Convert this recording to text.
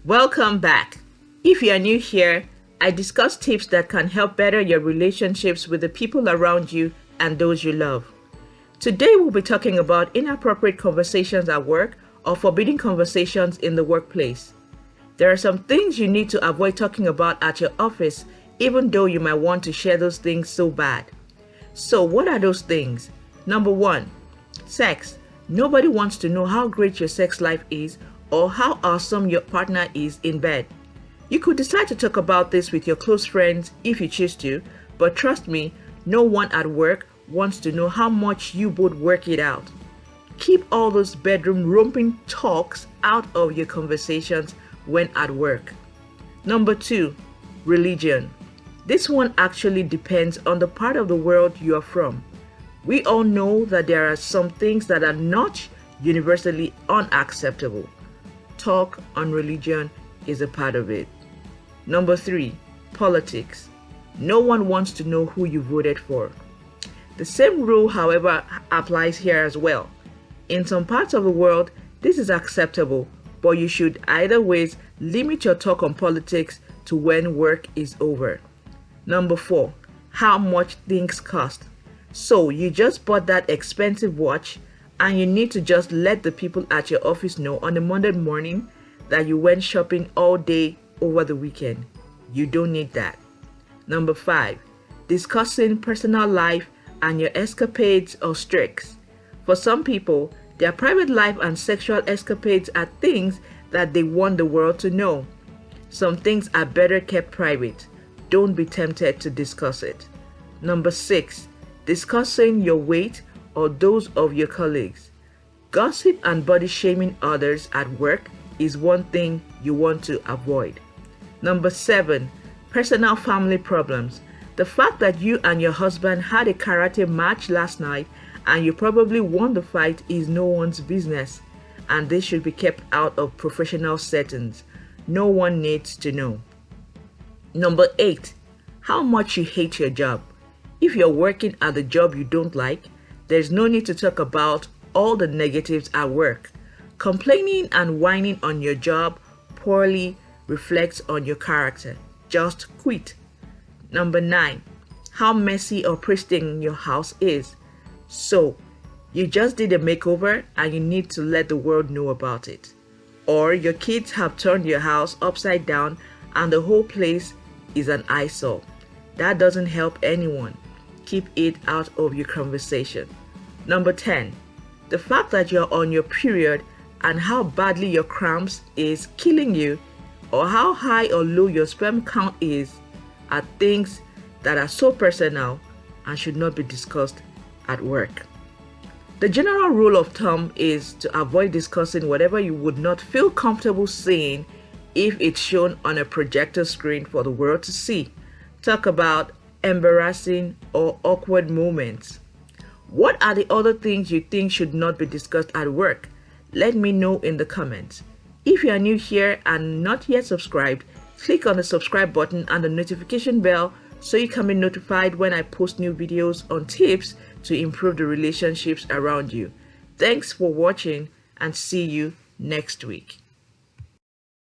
Welcome back. If you are new here, I discuss tips that can help better your relationships with the people around you and those you love. Today we'll be talking about inappropriate conversations at work or forbidden conversations in the workplace. There are some things you need to avoid talking about at your office, even though you might want to share those things so bad. So what are those things? Number 1, sex. Nobody wants to know how great your sex life is or how awesome your partner is in bed. You could decide to talk about this with your close friends if you choose to, but trust me, no one at work wants to know how much you both work it out. Keep all those bedroom romping talks out of your conversations when at work. Number 2, religion. This one actually depends on the part of the world you are from. We all know that there are some things that are not universally unacceptable. Talk on religion is a part of it. Number 3, politics. No one wants to know who you voted for. The same rule, however, applies here as well. In some parts of the world, this is acceptable, but you should either ways limit your talk on politics to when work is over. Number 4, how much things cost. So you just bought that expensive watch and you need to just let the people at your office know on a Monday morning that you went shopping all day over the weekend. You don't need that. Number 5, discussing personal life and your escapades or streaks. For some people, their private life and sexual escapades are things that they want the world to know. Some things are better kept private. Don't be tempted to discuss it. Number 6, discussing your weight or those of your colleagues. Gossip and body shaming others at work is one thing you want to avoid. Number 7, personal family problems. The fact that you and your husband had a karate match last night and you probably won the fight is no one's business, and this should be kept out of professional settings. No one needs to know. Number 8, how much you hate your job. If you're working at the job you don't like, there's no need to talk about all the negatives at work. Complaining and whining on your job poorly reflects on your character. Just quit. Number 9, how messy or pristine your house is. So, you just did a makeover and you need to let the world know about it. Or your kids have turned your house upside down and the whole place is an eyesore. That doesn't help anyone. Keep it out of your conversation. Number 10, the fact that you're on your period and how badly your cramps is killing you, or how high or low your sperm count is, are things that are so personal and should not be discussed at work. The general rule of thumb is to avoid discussing whatever you would not feel comfortable saying if it's shown on a projector screen for the world to see. Talk about embarrassing or awkward moments. What are the other things you think should not be discussed at work? Let me know in the comments. If you are new here and not yet subscribed, click on the subscribe button and the notification bell so you can be notified when I post new videos on tips to improve the relationships around you. Thanks for watching and see you next week.